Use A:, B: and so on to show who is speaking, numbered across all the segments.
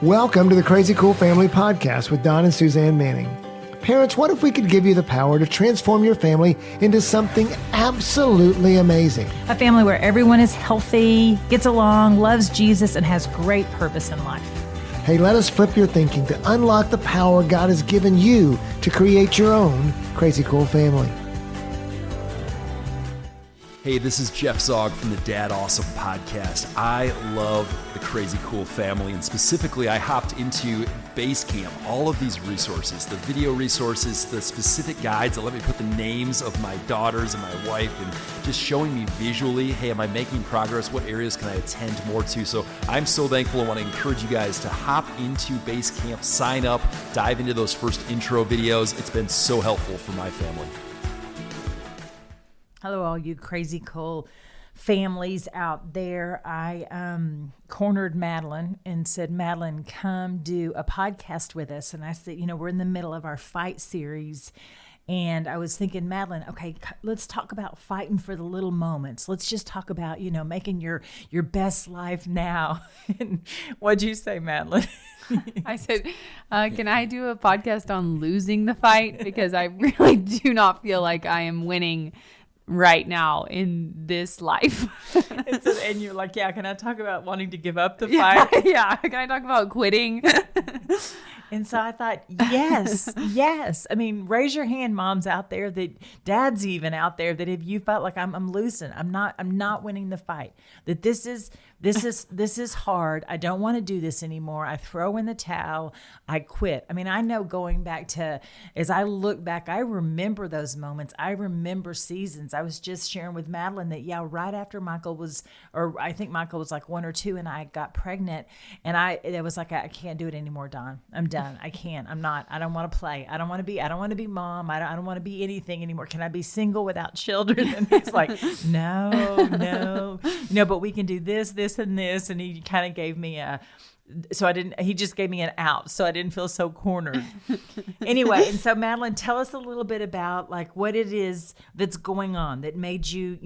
A: Welcome to the Crazy Cool Family Podcast with Don and Suzanne Manning. Parents, what if we could give you the power to transform your family into something absolutely amazing?
B: A family where everyone is healthy, gets along, loves Jesus, and has great purpose in life.
A: Hey, let us flip your thinking to unlock the power God has given you to create your own Crazy Cool family.
C: Hey, this is Jeff Zog from the Dad Awesome podcast. I love the Crazy Cool family, and specifically I hopped into Basecamp, all of these resources, the video resources, the specific guides that let me put the names of my daughters and my wife and just showing me visually, hey, am I making progress? What areas can I attend more to? So I'm so thankful. I want to encourage you guys to hop into Basecamp, sign up, dive into those first intro videos. It's been so helpful for my family.
B: Hello, all you crazy cool families out there. I cornered Madeline and said, Madeline, come do a podcast with us. And I said, we're in the middle of our fight series. And I was thinking, Madeline, okay, let's talk about fighting for the little moments. Let's just talk about, making your best life now. And what'd you say, Madeline?
D: I said, can I do a podcast on losing the fight? Because I really do not feel like I am winning right now in this life.
B: And you're like, yeah, can I talk about wanting to give up the fight?
D: Yeah. Can I talk about quitting?
B: And so I thought, yes. I mean, raise your hand, moms out there, that dads even out there, that if you felt like I'm losing, I'm not winning the fight, that this is hard. I don't want to do this anymore. I throw in the towel. I quit. I mean, I know going back to, as I look back, I remember those moments. I remember seasons. I was just sharing with Madeline that, right after Michael was, or I think Michael was like 1 or 2 and I got pregnant, and it was like, I can't do it anymore, Don. I'm done. I can't. I'm not. I don't want to play. I don't want to be mom. I don't want to be anything anymore. Can I be single without children? And he's like, no. But we can do this, and this. And he kind of gave me he just gave me an out. So I didn't feel so cornered. Anyway. And so Madeline, tell us a little bit about like what it is that's going on that made you,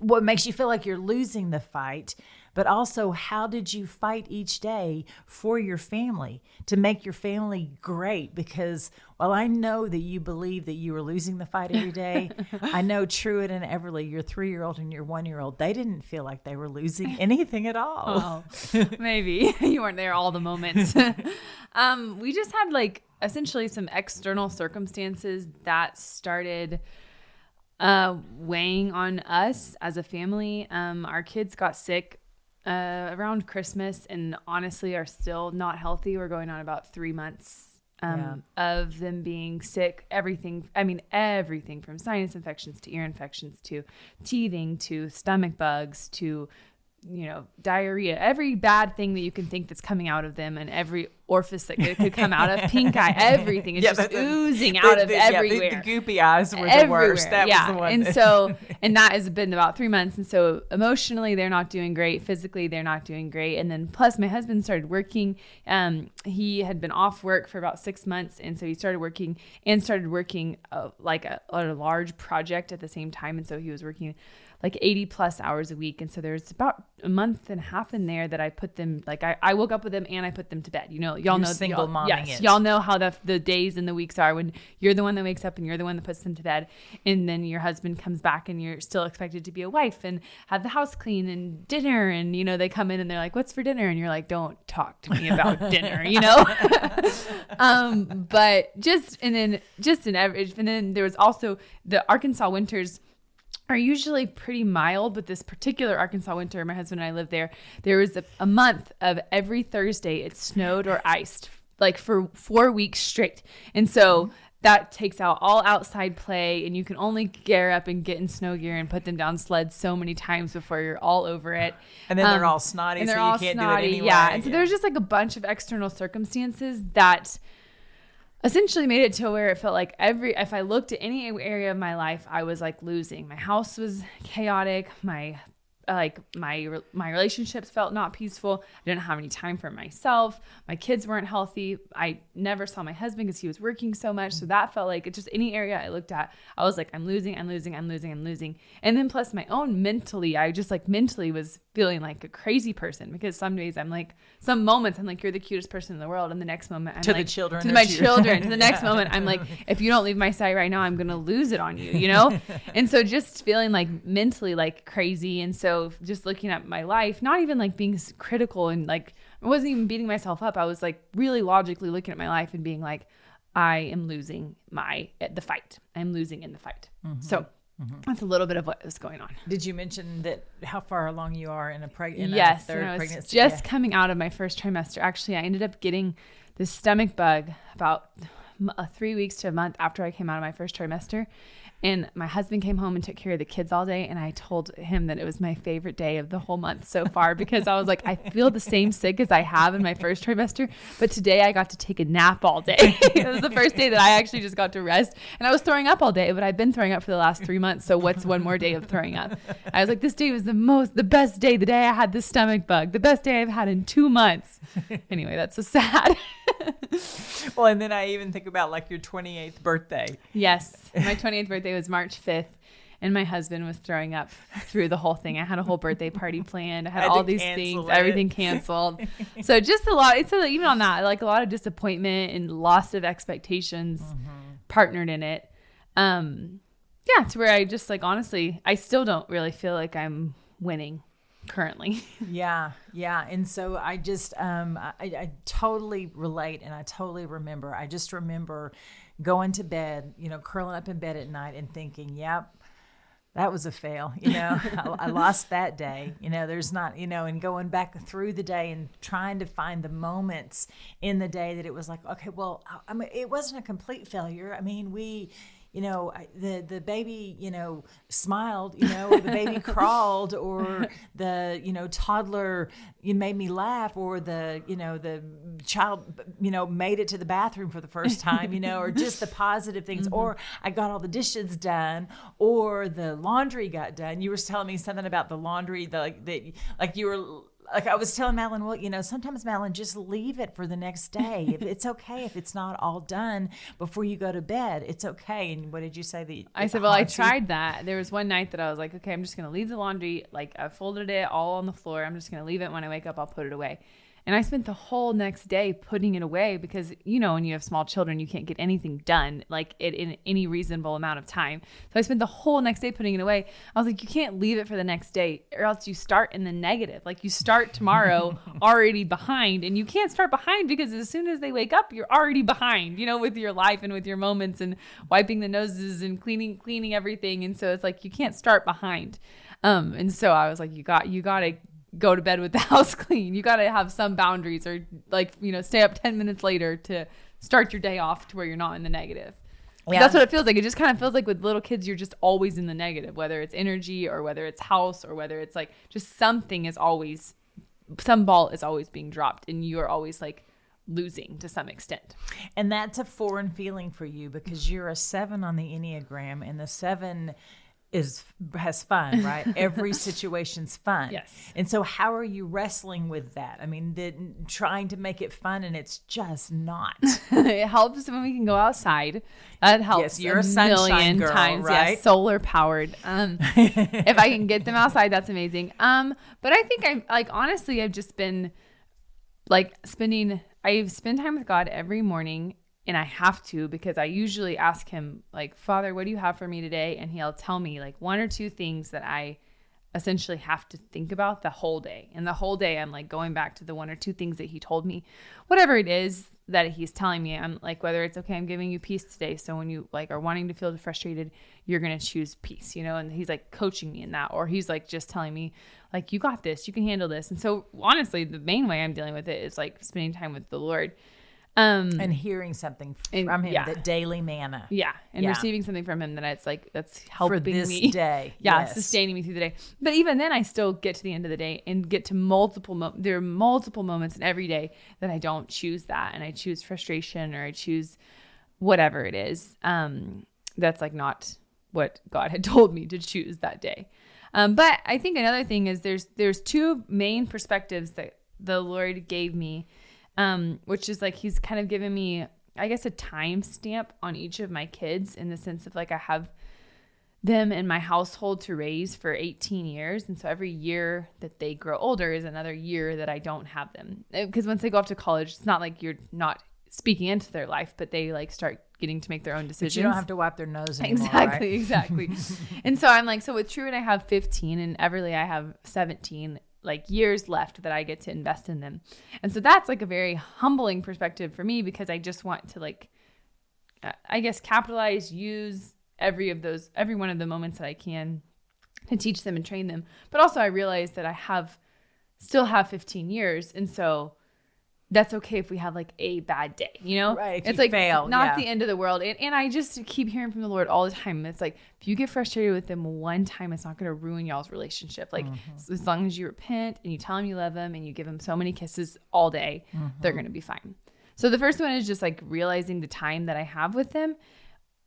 B: what makes you feel like you're losing the fight, but also how did you fight each day for your family to make your family great? Because while I know that you believe that you were losing the fight every day, I know Truett and Everly, your 3-year-old and your 1-year-old, they didn't feel like they were losing anything at all.
D: Oh, maybe you weren't there all the moments. We just had like essentially some external circumstances that started weighing on us as a family. Our kids got sick around Christmas and honestly are still not healthy. We're going on about 3 months of them being sick. Everything from sinus infections to ear infections to teething to stomach bugs to diarrhea, every bad thing that you can think that's coming out of them, and every orifice that could come out of, pink eye, everything is just oozing out of everywhere.
B: The goopy eyes were the worst. That was the one.
D: And so, and that has been about 3 months. And so emotionally, they're not doing great. Physically, they're not doing great. And then plus my husband started working. He had been off work for about 6 months. And so he started working like a large project at the same time. And so he was working like 80 plus hours a week. And so there's about a month and a half in there that I put them, like I woke up with them and I put them to bed. Y'all know
B: single momming.
D: Yes, y'all know how the days and the weeks are when you're the one that wakes up and you're the one that puts them to bed. And then your husband comes back and you're still expected to be a wife and have the house clean and dinner. And, they come in and they're like, what's for dinner? And you're like, don't talk to me about dinner, but and then there was also the Arkansas winters are usually pretty mild, but this particular Arkansas winter, my husband and I lived there, there was a month of every Thursday it snowed or iced, like for 4 weeks straight. And so that takes out all outside play, and you can only gear up and get in snow gear and put them down sleds so many times before you're all over it.
B: And then they're all snotty, so you can't do it anyway.
D: Yeah, and so there's just like a bunch of external circumstances that essentially made it to where it felt like if I looked at any area of my life, I was like losing. My house was chaotic. My relationships felt not peaceful. I didn't have any time for myself. My kids weren't healthy. I never saw my husband because he was working so much. So that felt like just any area I looked at, I was like, I'm losing. And then plus my own mentally, I just like mentally was feeling like a crazy person, because some moments I'm like, you're the cutest person in the world. And the next moment I'm
B: To
D: like,
B: the children.
D: to my children. To the next moment I'm like, if you don't leave my side right now, I'm going to lose it on you, you know? And so just feeling like mentally like crazy. And so just looking at my life, not even like being critical and like, I wasn't even beating myself up. I was like really logically looking at my life and being like, I am losing the fight. I'm losing in the fight. So that's a little bit of what is going on.
B: Did you mention that how far along you are in a third pregnancy?
D: Just coming out of my first trimester. Actually, I ended up getting this stomach bug about 3 weeks to a month after I came out of my first trimester. And my husband came home and took care of the kids all day. And I told him that it was my favorite day of the whole month so far, because I was like, I feel the same sick as I have in my first trimester. But today I got to take a nap all day. It was the first day that I actually just got to rest. And I was throwing up all day, but I've been throwing up for the last 3 months. So what's one more day of throwing up? I was like, this day was the best day, the day I had this stomach bug, the best day I've had in 2 months. Anyway, that's so sad.
B: Well, and then I even think about like your 28th birthday.
D: Yes. My 28th birthday was March 5th, and my husband was throwing up through the whole thing. I had a whole birthday party planned. I had all these things, everything canceled. So just a lot, even on that, like a lot of disappointment and loss of expectations partnered in it. Yeah, to where I just like, honestly, I still don't really feel like I'm winning currently.
B: Yeah. And so I just, I totally relate, and I totally remember. I just remember going to bed, curling up in bed at night and thinking, yep, that was a fail. I lost that day. There's not, and going back through the day and trying to find the moments in the day that it was like, okay, well, it wasn't a complete failure. I mean, the baby, smiled, or the baby crawled, or the, toddler, made me laugh, or the child, made it to the bathroom for the first time, or just the positive things, or I got all the dishes done, or the laundry got done. You were telling me something about the laundry, like I was telling Madeline, well, sometimes, Madeline, just leave it for the next day. It's okay if it's not all done before you go to bed. It's okay. And what did you say?
D: I said, well, I tried that. There was one night that I was like, okay, I'm just going to leave the laundry. Like I folded it all on the floor. I'm just going to leave it. When I wake up, I'll put it away. And I spent the whole next day putting it away because, when you have small children, you can't get anything done like it in any reasonable amount of time. So I spent the whole next day putting it away. I was like, you can't leave it for the next day, or else you start in the negative. Like you start tomorrow already behind, and you can't start behind because as soon as they wake up, you're already behind, with your life and with your moments and wiping the noses and cleaning everything. And so it's like, you can't start behind. And so I was like, you got to go to bed with the house clean. You got to have some boundaries, or stay up 10 minutes later to start your day off to where you're not in the negative. Yeah. That's what it feels like. It just kind of feels like with little kids, you're just always in the negative, whether it's energy or whether it's house or whether it's like just some ball is always being dropped and you're always like losing to some extent.
B: And that's a foreign feeling for you because you're a 7 on the Enneagram, and the 7 has fun, right? Every situation's fun.
D: Yes.
B: And so how are you wrestling with that? I mean, trying to make it fun, and it's just not.
D: It helps when we can go outside. That helps.
B: Yes, you're a sunshine girl,
D: times,
B: right?
D: Yes, solar powered. If I can get them outside, that's amazing. But I think honestly, I've just been I spend time with God every morning. And I have to, because I usually ask him, like, Father, what do you have for me today? And he'll tell me like 1 or 2 things that I essentially have to think about the whole day. And the whole day I'm like going back to the 1 or 2 things that he told me, whatever it is that he's telling me. I'm like, whether it's, okay, I'm giving you peace today. So when you like are wanting to feel frustrated, you're going to choose peace, and he's like coaching me in that, or he's like just telling me like, you got this, you can handle this. And so honestly, the main way I'm dealing with it is like spending time with the Lord.
B: And hearing something from him, the daily manna.
D: Yeah. And receiving something from him that it's like, that's helping
B: for this
D: me.
B: Day.
D: Yeah.
B: Yes.
D: Sustaining me through the day. But even then I still get to the end of the day and get to there are multiple moments in every day that I don't choose that. And I choose frustration, or I choose whatever it is. That's like not what God had told me to choose that day. But I think another thing is there's 2 main perspectives that the Lord gave me. Which is like, he's kind of given me, I guess, a time stamp on each of my kids, in the sense of like, I have them in my household to raise for 18 years. And so every year that they grow older is another year that I don't have them. Because once they go off to college, it's not like you're not speaking into their life, but they like start getting to make their own decisions.
B: But you don't have to wipe their nose anymore,
D: Exactly,
B: right?
D: exactly. And so I'm like, so with Truett, I have 15 and Everly, I have 17 like years left that I get to invest in them. And so that's like a very humbling perspective for me, because I just want to like, I guess, capitalize, use every one of the moments that I can to teach them and train them. But also I realize that I still have 15 years. And so that's okay if we have like a bad day, you know?
B: Right.
D: It's like not the end of the world. And I just keep hearing from the Lord all the time. It's like, if you get frustrated with them one time, it's not going to ruin y'all's relationship. Like as long as you repent and you tell them you love them and you give them so many kisses all day, they're going to be fine. So the first one is just like realizing the time that I have with them,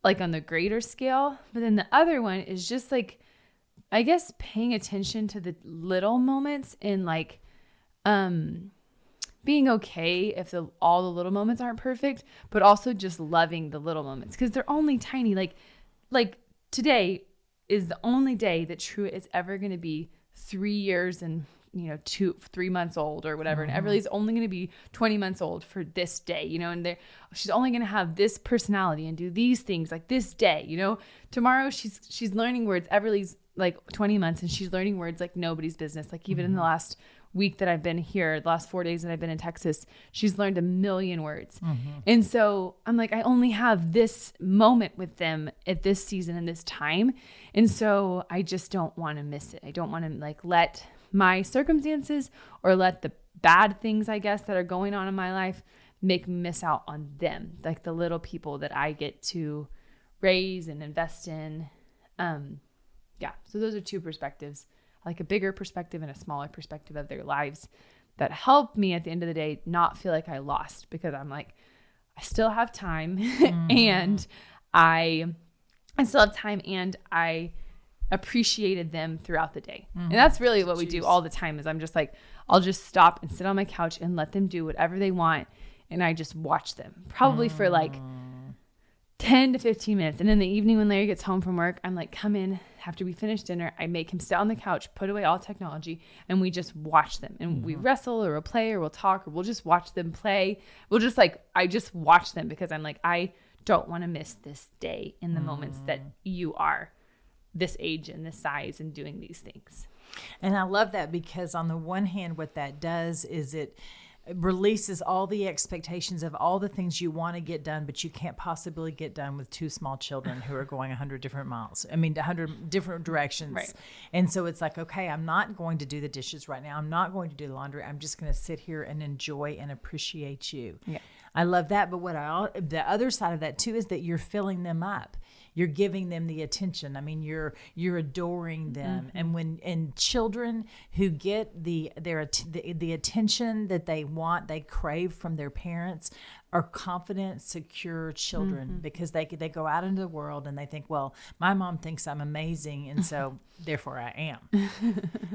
D: like on the greater scale. But then the other one is just like, I guess, paying attention to the little moments and like, being okay if all the little moments aren't perfect, but also just loving the little moments because they're only tiny. Like today is the only day that Truett is ever going to be 3 years and 3 months old or whatever. And Everly's only going to be 20 months old for this day, and she's only going to have this personality and do these things like this day, tomorrow she's learning words. Everly's like 20 months and she's learning words like nobody's business. Like even in the last week that I've been here, the last 4 days that I've been in Texas, she's learned 1 million words. And so I'm like, I only have this moment with them at this season and this time. And so I just don't want to miss it. I don't want to like let my circumstances or let the bad things, I guess, that are going on in my life make me miss out on them. Like the little people that I get to raise and invest in. So those are two perspectives, like a bigger perspective and a smaller perspective of their lives that help me at the end of the day not feel like I lost, because I'm like, I still have time and I still have time and I appreciated them throughout the day. And that's really what we do all the time is I'm just like, I'll just stop and sit on my couch and let them do whatever they want. And I just watch them probably for like 10 to 15 minutes. And in the evening when Larry gets home from work, I'm like, come in after we finish dinner. I make him sit on the couch, put away all technology, and we just watch them. And we wrestle or we'll play or we'll talk or we'll just watch them play. I just watch them because I'm like, I don't want to miss this day in the moments that you are this age and this size and doing these things.
B: And I love that because on the one hand, what that does is it releases all the expectations of all the things you want to get done, but you can't possibly get done with two small children who are going 100 different miles. 100 different directions. Right. And so it's like, okay, I'm not going to do the dishes right now. I'm not going to do the laundry. I'm just going to sit here and enjoy and appreciate you. Yeah. I love that. But the other side of that too is that you're filling them up. You're giving them the attention. I mean, you're adoring them. And children who get the attention that they want, they crave from their parents, are confident, secure children because they go out into the world and they think, well, my mom thinks I'm amazing, and so therefore I am.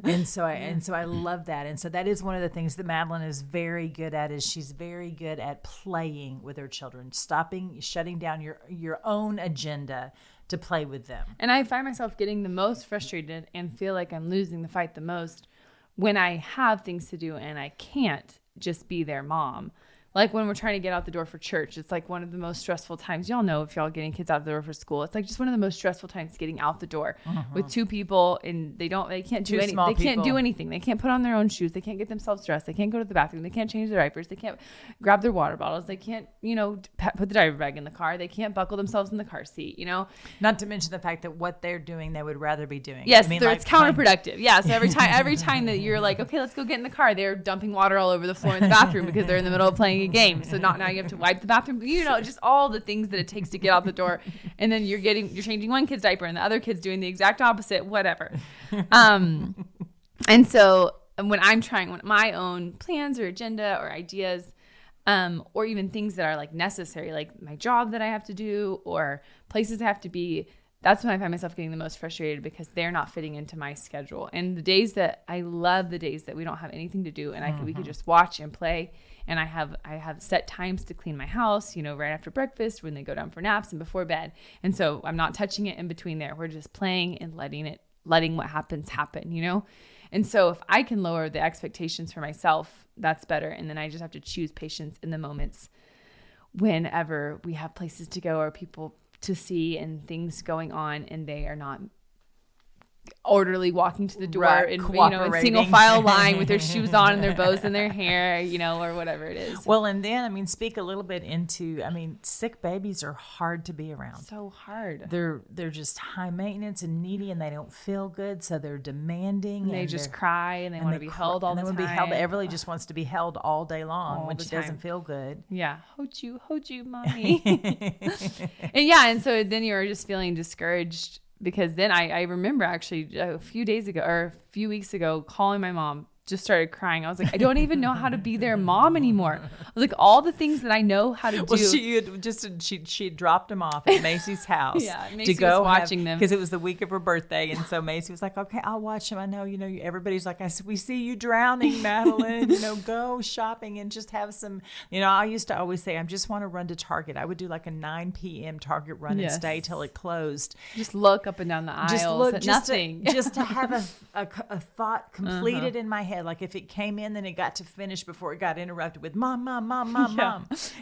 B: and so I love that. And so that is one of the things that Madeline is very good at. Is she's very good at playing with her children, shutting down your own agenda to play with them.
D: And I find myself getting the most frustrated and feel like I'm losing the fight the most when I have things to do and I can't just be their mom. Like when we're trying to get out the door for church, it's like one of the most stressful times. Y'all know if y'all getting kids out the door for school, it's like just one of the most stressful times getting out the door with two people, and they can't do anything. They can't do anything. They can't put on their own shoes. They can't get themselves dressed. They can't go to the bathroom. They can't change their diapers. They can't grab their water bottles. They can't, put the diaper bag in the car. They can't buckle themselves in the car seat,
B: Not to mention the fact that what they're doing, they would rather be doing.
D: Yes, it's counterproductive. Yeah, so every time that you're like, okay, let's go get in the car, they're dumping water all over the floor in the bathroom because they're in the middle of playing a game. So now you have to wipe the bathroom, just all the things that it takes to get out the door. And then you're changing one kid's diaper and the other kid's doing the exact opposite, whatever. And so when I'm trying my own plans or agenda or ideas, or even things that are like necessary, like my job that I have to do or places I have to be, that's when I find myself getting the most frustrated because they're not fitting into my schedule. And the days that I love the days that we don't have anything to do and we could just watch and play. And I have set times to clean my house, right after breakfast, when they go down for naps, and before bed. And so I'm not touching it in between there. We're just playing and letting what happens happen, And so if I can lower the expectations for myself, that's better. And then I just have to choose patience in the moments whenever we have places to go or people to see and things going on, and they are not orderly walking to the door and in single file line with their shoes on and their bows in their hair, or whatever it is.
B: Well, and then speak a little bit into sick babies are hard to be around.
D: So hard.
B: They're just high maintenance and needy, and they don't feel good, so they're demanding.
D: And they just cry and they want to be held all the time.
B: Everly just wants to be held all day long when she doesn't feel good.
D: Yeah, hold you, mommy. and so then you're just feeling discouraged. Because then I remember actually a few weeks ago calling my mom, just started crying. I was like, I don't even know how to be their mom anymore. I was like, all the things that I know how to do.
B: Well, she dropped him off at Macy's house.
D: Yeah, Macy to go was watching them
B: because it was the week of her birthday, and so Macy was like, "Okay, I'll watch him. I know, everybody's like, we see you drowning, Madeline. Go shopping and just have some. I used to always say, I just want to run to Target. I would do like a 9 p.m. Target run and stay till it closed.
D: Just look up and down the aisles at nothing,
B: just to have a thought completed in my head. Like if it came in, then it got to finish before it got interrupted with mom.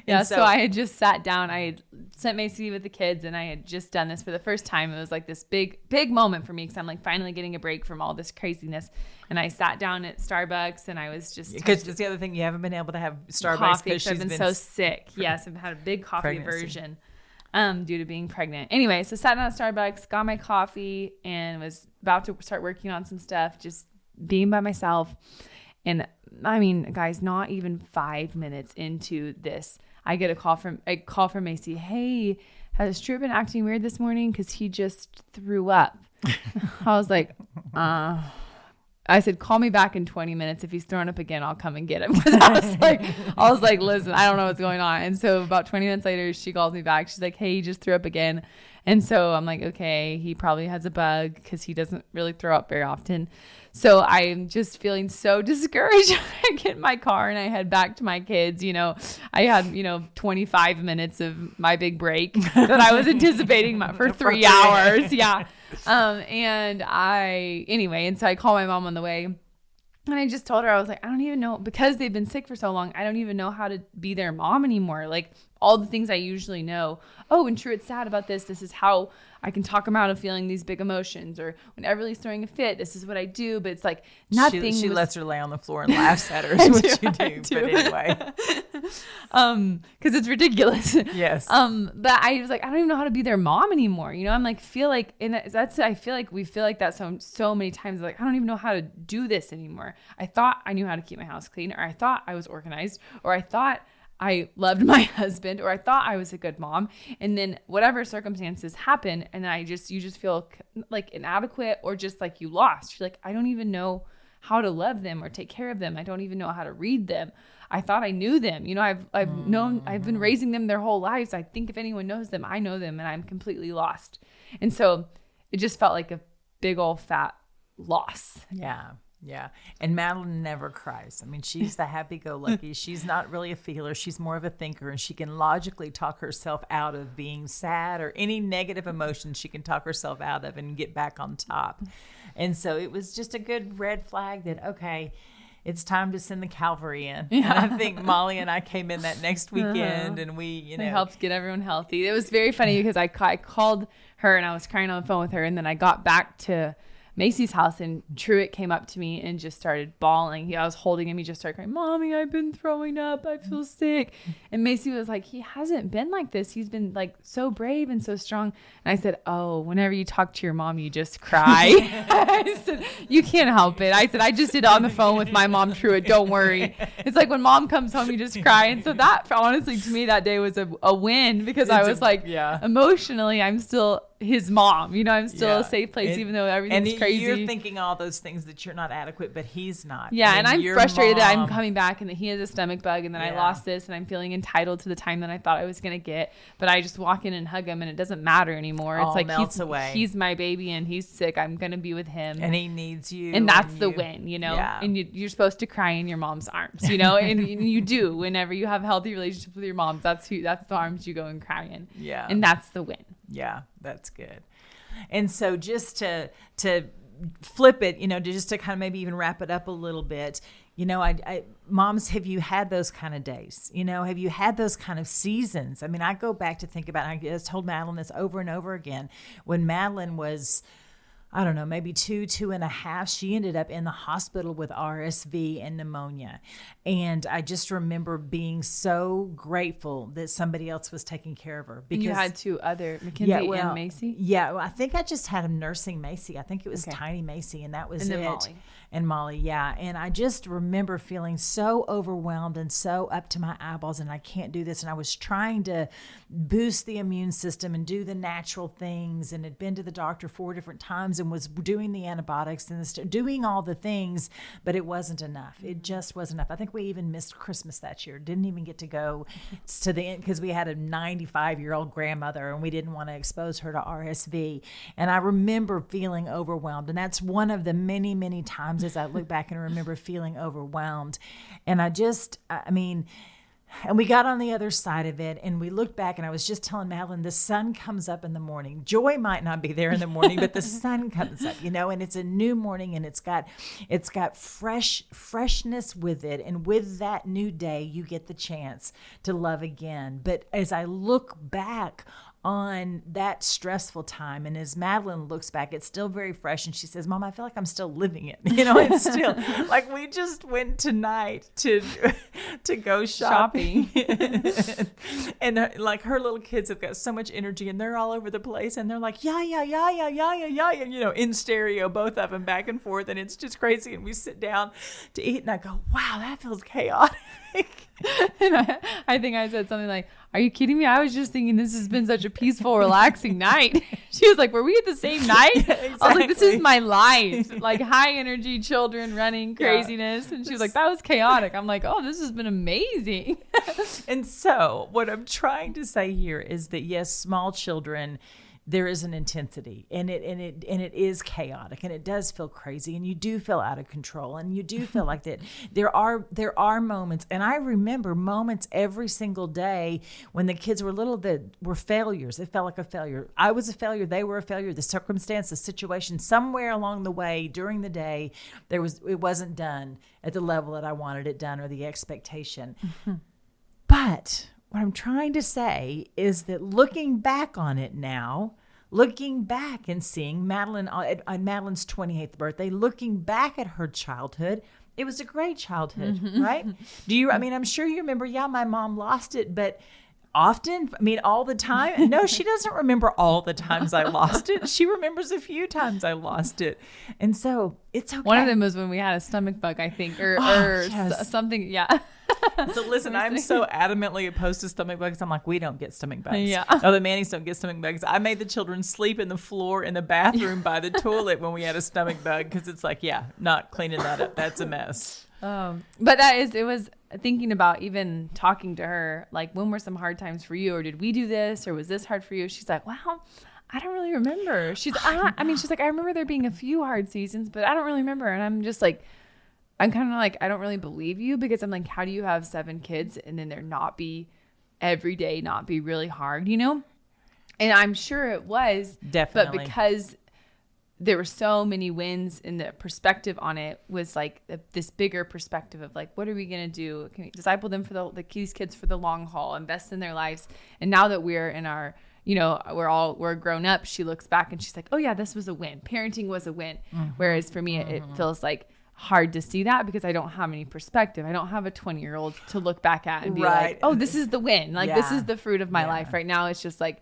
D: Yeah. So I had just sat down. I had sent Macy with the kids, and I had just done this for the first time. It was like this big moment for me because I'm like finally getting a break from all this craziness. And I sat down at Starbucks, and I was just
B: because it's the other thing, you haven't been able to have Starbucks because
D: I've been so sick. Yes, I've had a big coffee aversion due to being pregnant. Anyway, so sat down at Starbucks, got my coffee, and was about to start working on some stuff, just being by myself. And guys, not even 5 minutes into this, I get a call from Macy. Hey, has Truett been acting weird this morning? Because he just threw up. I was like, I said, call me back in 20 minutes. If he's throwing up again, I'll come and get him. I was like, listen, I don't know what's going on. And so about 20 minutes later, she calls me back. She's like, hey, he just threw up again. And so I'm like, okay, he probably has a bug because he doesn't really throw up very often. So I'm just feeling so discouraged. I get in my car and I head back to my kids. I had, 25 minutes of my big break that I was anticipating for 3 hours. Yeah. And so I call my mom on the way. And I just told her, I was like, I don't even know, because they've been sick for so long, I don't even know how to be their mom anymore. Like all the things I usually know. Oh, and Truett's sad about this. This is how I can talk him out of feeling these big emotions. Or when Everly's throwing a fit, this is what I do. But it's like nothing.
B: She lets her lay on the floor and laughs at her is what you do. But anyway.
D: Because it's ridiculous.
B: Yes.
D: But I was like, I don't even know how to be their mom anymore. I'm like, I feel like we feel like that so many times. Like, I don't even know how to do this anymore. I thought I knew how to keep my house clean, or I thought I was organized, or I thought I loved my husband, or I thought I was a good mom. And then whatever circumstances happen, and you just feel like inadequate, or just like you lost. You're like, I don't even know how to love them or take care of them. I don't even know how to read them. I thought I knew them. I've been raising them their whole lives. I think if anyone knows them, I know them, and I'm completely lost. And so it just felt like a big old fat loss.
B: Yeah. Yeah. And Madeline never cries. She's the happy-go-lucky. She's not really a feeler. She's more of a thinker, and she can logically talk herself out of being sad, or any negative emotion she can talk herself out of and get back on top. And so it was just a good red flag that, okay, it's time to send the cavalry in. Yeah. And I think Molly and I came in that next weekend, and we,
D: helped get everyone healthy. It was very funny because I called her and I was crying on the phone with her, and then I got back to Macy's house, and Truett came up to me and just started bawling. I was holding him. He just started crying, Mommy, I've been throwing up. I feel sick. And Macy was like, he hasn't been like this. He's been like so brave and so strong. And I said, oh, whenever you talk to your mom, you just cry. I said, you can't help it. I said, I just did it on the phone with my mom, Truett. Don't worry. It's like when mom comes home, you just cry. And so that, honestly, to me, that day was a win, because I was emotionally, I'm still his mom. You know, I'm still
B: Yeah.
D: a safe place, even though everything's
B: and
D: crazy.
B: You're thinking all those things that you're not adequate, but he's not.
D: Yeah, and I'm frustrated that I'm
B: mom-
D: coming back and that he has a stomach bug and that I
B: Yeah.
D: lost this and I'm feeling entitled to the time that I thought I was going to get. But I just walk in and hug him and it doesn't matter anymore.
B: All
D: It's like
B: melts away.
D: he's my baby and he's sick. I'm going to be with him.
B: and he needs you.
D: And that's the win, you know?
B: Yeah.
D: And you're supposed to cry in your mom's arms, you know? and you do. Whenever you have a healthy relationship with your mom, that's the arms you go and cry in.
B: Yeah.
D: And that's the win.
B: Yeah, that's good. And so just to flip it, you know, to kind of maybe even wrap it up a little bit, you know, I moms, have you had those kind of days? You know, have you had those kind of seasons? I mean, I go back to think about, I just told Madeline this over and over again. When Madeline was, I don't know, maybe 2.5, she ended up in the hospital with RSV and pneumonia. And I just remember being so grateful that somebody else was taking care of her. Because
D: You had two other, Mackenzie and Macy?
B: Yeah, well, I think I just had him nursing Macy. I think it was
D: Okay.
B: tiny Macy, and that was
D: And then
B: it.
D: Molly.
B: And Molly, yeah. And I just remember feeling so overwhelmed and so up to my eyeballs, and I can't do this. And I was trying to boost the immune system and do the natural things, and had been to the doctor 4 different times and was doing the antibiotics and doing all the things, but it wasn't enough. It just wasn't enough. I think we even missed Christmas that year. Didn't even get to go to the end because we had a 95-year-old grandmother and we didn't want to expose her to RSV. And I remember feeling overwhelmed. And that's one of the many, many times as I look back and remember feeling overwhelmed. And and we got on the other side of it and we looked back, and I was just telling Madeline, the sun comes up in the morning. Joy might not be there in the morning, but the sun comes up, you know, and it's a new morning, and it's got freshness with it. And with that new day, you get the chance to love again. But as I look back on that stressful time, and as Madeline looks back, it's still very fresh, and she says, Mom, I feel like I'm still living it. You know, it's still like we just went tonight to go shopping. And like her little kids have got so much energy, and they're all over the place, and they're like, yeah, and, you know, in stereo, both of them back and forth, and it's just crazy. And we sit down to eat, and I go, wow, that feels chaotic.
D: And I think I said something like, are you kidding me? I was just thinking this has been such a peaceful, relaxing night. She was like, were we at the same night?
B: Exactly.
D: I was like, this is my life. Like high energy children running craziness. And she was like, that was chaotic. I'm like, oh, this has been amazing.
B: And so what I'm trying to say here is that, yes, small children, there is an intensity, and it is chaotic, and it does feel crazy, and you do feel out of control, and you do feel like that. There are moments, and I remember moments every single day when the kids were little that were failures. It felt like a failure. I was a failure. They were a failure. The circumstance, the situation, somewhere along the way during the day, it wasn't done at the level that I wanted it done or the expectation. But what I'm trying to say is that looking back on it now, looking back and seeing Madeline on Madeline's 28th birthday, looking back at her childhood, it was a great childhood, right? I'm sure you remember, yeah, my mom lost it, but often, all the time. No, she doesn't remember all the times I lost it. She remembers a few times I lost it. And so it's okay.
D: One of them was when we had a stomach bug, I think, or
B: yes.
D: something. Yeah.
B: So listen, I'm so adamantly opposed to stomach bugs. I'm like, we don't get stomach bugs.
D: Yeah.
B: No, the Mannings don't get stomach bugs. I made the children sleep in the floor in the bathroom by the toilet when we had a stomach bug, because it's like, yeah, not cleaning that up. That's a mess.
D: But it was thinking about even talking to her, like, when were some hard times for you, or did we do this, or was this hard for you? She's like, wow, I don't really remember. She's like, I remember there being a few hard seasons, but I don't really remember. And I'm just like, I'm kind of like, I don't really believe you, because I'm like, how do you have 7 kids and then there not be every day, not be really hard, you know? And I'm sure it was.
B: Definitely.
D: But because there were so many wins, and the perspective on it was like this bigger perspective of like, what are we going to do? Can we disciple them for these kids for the long haul, invest in their lives? And now that we're in our, you know, we're grown up, she looks back and she's like, oh yeah, this was a win. Parenting was a win. Mm-hmm. Whereas for me, it feels like hard to see that, because I don't have any perspective. I don't have a 20-year-old to look back at and be like, oh, this is the win. Like, this is the fruit of my life right now. It's just like,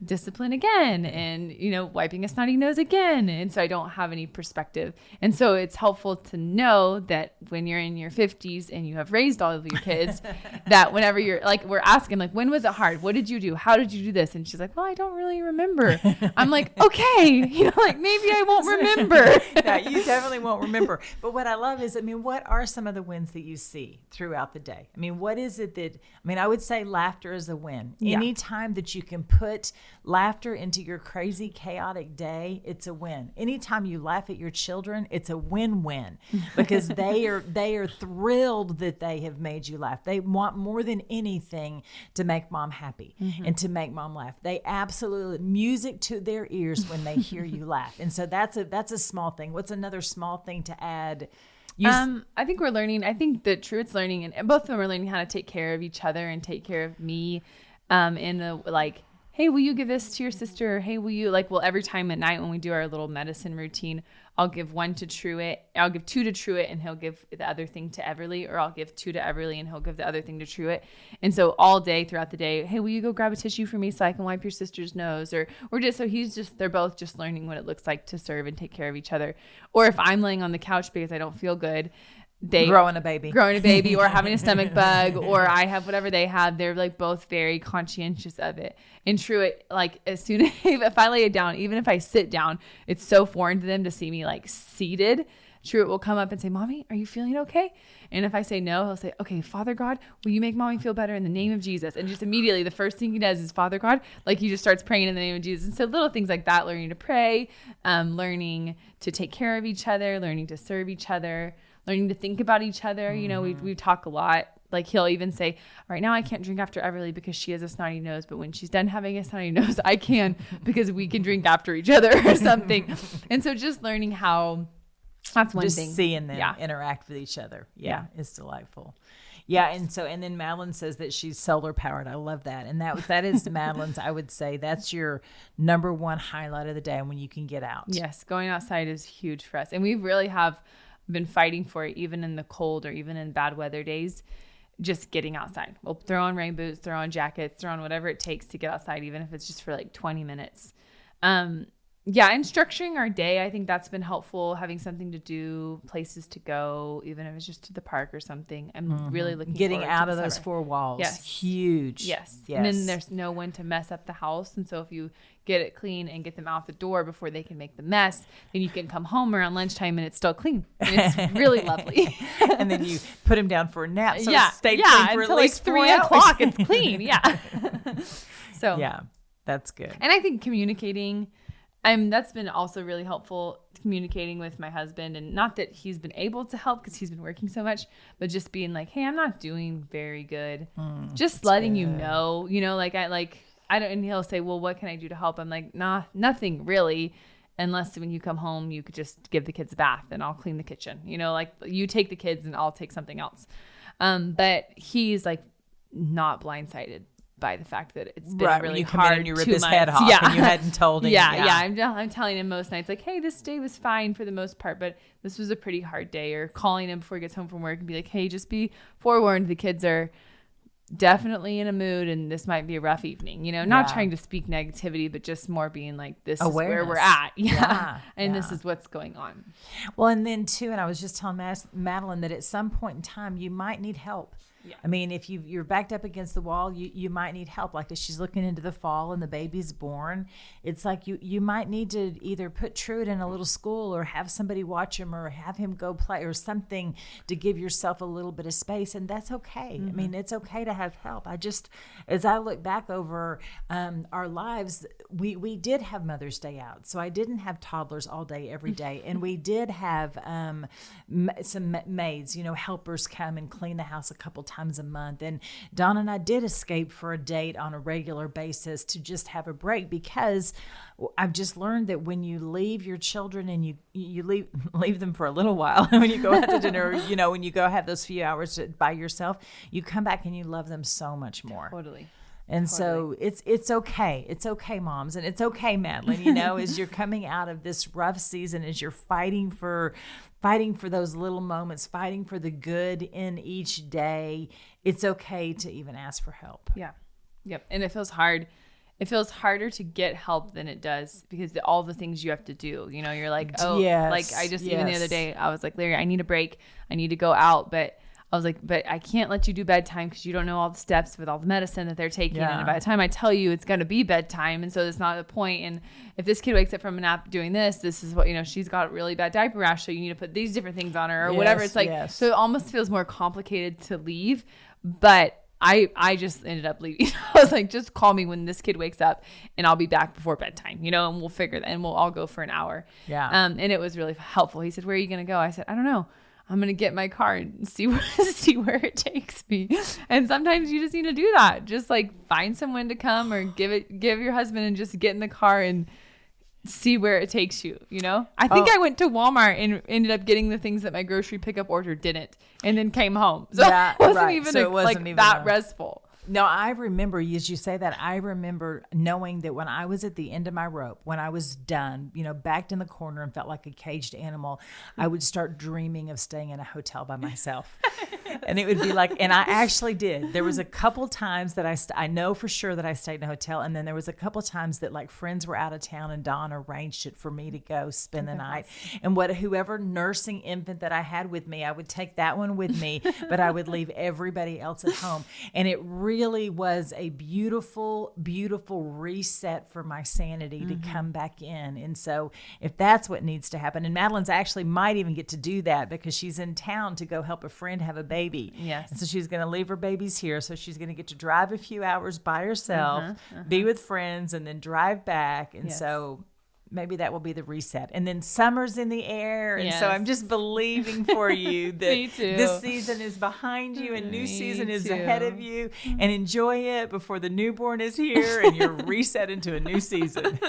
D: discipline again and, you know, wiping a snotty nose again. And so I don't have any perspective. And so it's helpful to know that when you're in your 50s and you have raised all of your kids, that whenever you're like, we're asking like, when was it hard? What did you do? How did you do this? And she's like, well, I don't really remember. I'm like, okay, you know, like maybe I won't remember.
B: Yeah, you definitely won't remember. But what I love is, I mean, what are some of the wins that you see throughout the day? I mean, what is it that, I mean, I would say laughter is a win.
D: Yeah.
B: Anytime that you can put laughter into your crazy, chaotic day, it's a win. Anytime you laugh at your children, it's a win-win because they are thrilled that they have made you laugh. They want more than anything to make mom happy and to make mom laugh. They absolutely music to their ears when they hear you laugh. And so that's a small thing. What's another small thing to add?
D: I think we're learning. I think that Truett's learning, and both of them are learning how to take care of each other and take care of me. In a like, hey, will you give this to your sister? Or, hey, will you like? Well, every time at night when we do our little medicine routine, I'll give one to Truett. I'll give two to Truett, and he'll give the other thing to Everly, or I'll give two to Everly, and he'll give the other thing to Truett. And so all day throughout the day, hey, will you go grab a tissue for me so I can wipe your sister's nose? Or just so they're both just learning what it looks like to serve and take care of each other. Or if I'm laying on the couch because I don't feel good, they
B: growing a baby
D: or having a stomach bug, or I have whatever they have, they're like both very conscientious of it. And Truett, like as soon as if I lay it down, even if I sit down, it's so foreign to them to see me like seated. Truett will come up and say, Mommy, are you feeling okay? And if I say no, he'll say, okay, Father God, will you make Mommy feel better in the name of Jesus? And just immediately the first thing he does is Father God, like he just starts praying in the name of Jesus. And so little things like that, learning to pray, learning to take care of each other, learning to serve each other, learning to think about each other. You know, we talk a lot. Like he'll even say, right now I can't drink after Everly because she has a snotty nose, but when she's done having a snotty nose, I can because we can drink after each other or something. And so just learning how that's one
B: just
D: thing.
B: Seeing them interact with each other. Yeah, it's delightful. Yeah, and then Madeline says that she's solar powered. I love that. And that is Madeline's, I would say that's your number one highlight of the day when you can get out.
D: Yes, going outside is huge for us. And we really have been fighting for it even in the cold or even in bad weather days, just getting outside. We'll throw on rain boots, throw on jackets, throw on whatever it takes to get outside, even if it's just for like 20 minutes. Yeah, and structuring our day, I think that's been helpful, having something to do, places to go, even if it's just to the park or something. I'm really looking
B: getting
D: forward
B: out
D: to
B: of
D: the
B: those
D: summer.
B: four walls.
D: Yes.
B: Huge.
D: Yes.
B: Yes.
D: And then there's no one to mess up the house. And so if you get it clean and get them out the door before they can make the mess, then you can come home around lunchtime and it's still clean. And it's really lovely.
B: And then you put them down for a nap. So
D: yeah.
B: it stayed clean for at
D: until
B: least
D: like 3
B: 4 hours.
D: o'clock. It's clean. Yeah. So
B: yeah, that's good.
D: And I think communicating, that's been also really helpful, communicating with my husband, and not that he's been able to help because he's been working so much, but just being like, hey, I'm not doing very good. Just letting you know, like I don't, and he'll say, well, what can I do to help? I'm like, nah, nothing really. Unless when you come home, you could just give the kids a bath and I'll clean the kitchen, like you take the kids and I'll take something else. But he's like not blindsided by the fact that it's been really
B: when you come
D: hard
B: in and you rip
D: 2
B: his
D: months.
B: head off and you hadn't told him.
D: I'm telling him most nights like, hey, this day was fine for the most part, but this was a pretty hard day. Or calling him before he gets home from work and be like, hey, just be forewarned, the kids are definitely in a mood and this might be a rough evening, not trying to speak negativity, but just more being like, this is where we're at. And this is what's going on.
B: Well, and then too, and I was just telling Madeline that at some point in time you might need help. Yeah. I mean, if you're backed up against the wall, you might need help. Like if she's looking into the fall and the baby's born, it's like you might need to either put Truett in a little school or have somebody watch him or have him go play or something to give yourself a little bit of space. And that's okay. I mean, it's okay to have help. As I look back over our lives, we did have Mother's Day out. So I didn't have toddlers all day, every day. And we did have some maids, helpers come and clean the house a couple times a month. And Don and I did escape for a date on a regular basis to just have a break, because I've just learned that when you leave your children and you leave them for a little while, when you go out to dinner, when you go have those few hours by yourself, you come back and you love them so much more.
D: Totally.
B: And so it's okay. It's okay, moms. And it's okay, Madeline, as you're coming out of this rough season, as you're fighting for those little moments, fighting for the good in each day, it's okay to even ask for help.
D: Yeah. Yep. And it feels hard. it feels harder to get help than it does because all the things you have to do, you know, you're like, oh, like I just, even the other day, I was like, Larry, I need a break. I need to go out. But I was like, but I can't let you do bedtime because you don't know all the steps with all the medicine that they're taking. Yeah. And by the time I tell you, it's going to be bedtime. And so it's not the point. And if this kid wakes up from a nap doing this is what, you know, she's got really bad diaper rash. So you need to put these different things on her or whatever. It's like, so it almost feels more complicated to leave. But I just ended up leaving. I was like, just call me when this kid wakes up and I'll be back before bedtime, you know, and we'll figure that and we'll all go for an hour. Yeah. And it was really helpful. He said, where are you going to go? I said, I don't know. I'm going to get my car and see where it takes me. And sometimes you just need to do that. Just like find someone to come or give your husband and just get in the car and see where it takes you, you know? I think I went to Walmart and ended up getting the things that my grocery pickup order didn't and then came home. So it wasn't even that restful.
B: No, I remember, as you say that, I remember knowing that when I was at the end of my rope, when I was done, you know, backed in the corner and felt like a caged animal, I would start dreaming of staying in a hotel by myself. And it would be like, and I actually did. There was a couple times that I know for sure that I stayed in a hotel. And then there was a couple times that like friends were out of town and Dawn arranged it for me to go spend the night. And whoever nursing infant that I had with me, I would take that one with me, but I would leave everybody else at home. And it really was a beautiful, beautiful reset for my sanity to come back in. And so if that's what needs to happen, and Madeline's actually might even get to do that because she's in town to go help a friend have a baby.
D: Yes.
B: And so she's going to leave her babies here. So she's going to get to drive a few hours by herself, be with friends, and then drive back. And so maybe that will be the reset. And then summer's in the air. And so I'm just believing for you that this season is behind you and new season is ahead of you. And enjoy it before the newborn is here and you're reset into a new season.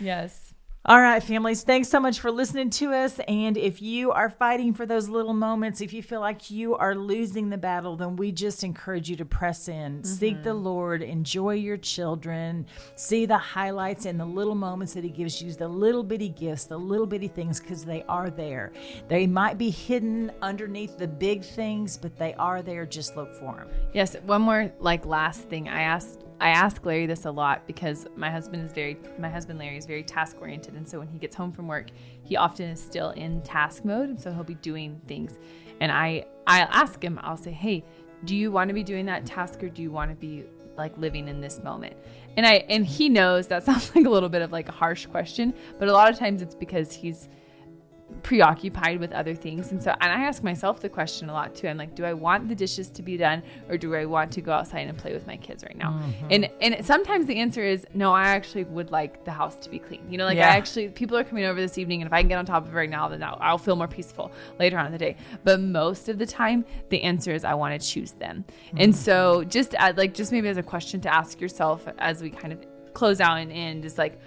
D: Yes.
B: All right, families, thanks so much for listening to us. And if you are fighting for those little moments, if you feel like you are losing the battle, then we just encourage you to press in, seek the Lord, enjoy your children, see the highlights and the little moments that he gives you, the little bitty gifts, the little bitty things, because they are there. They might be hidden underneath the big things, but they are there. Just look for them.
D: Yes. One more last thing. I ask Larry this a lot because my husband Larry is very task oriented. And so when he gets home from work, he often is still in task mode. And so he'll be doing things. And I'll ask him, I'll say, hey, do you want to be doing that task or do you want to be like living in this moment? And he knows that sounds like a little bit of like a harsh question, but a lot of times it's because he's preoccupied with other things. And I ask myself the question a lot too. I'm like, do I want the dishes to be done or do I want to go outside and play with my kids right now? And sometimes the answer is no, I actually would like the house to be clean. You know, people are coming over this evening and if I can get on top of it right now, then I'll feel more peaceful later on in the day. But most of the time the answer is I want to choose them. And so just maybe as a question to ask yourself as we kind of close out and end is like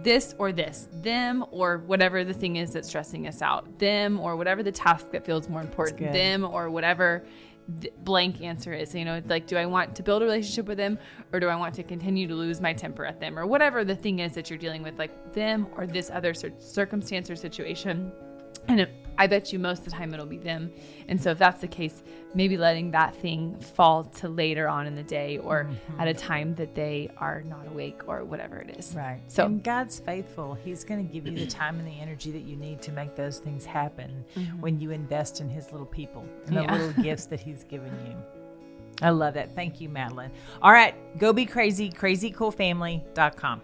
D: this or this, them or whatever the thing is that's stressing us out, them or whatever the task that feels more important, them or whatever blank answer is. You know, like, do I want to build a relationship with them or do I want to continue to lose my temper at them or whatever the thing is that you're dealing with, like them or this other circumstance or situation. And I bet you most of the time it'll be them. And so if that's the case, maybe letting that thing fall to later on in the day or at a time that they are not awake or whatever it is.
B: Right. So and God's faithful. He's going to give you the time and the energy that you need to make those things happen when you invest in his little people and the little gifts that he's given you. I love that. Thank you, Madeline. All right. Go be crazy. crazycoolfamily.com.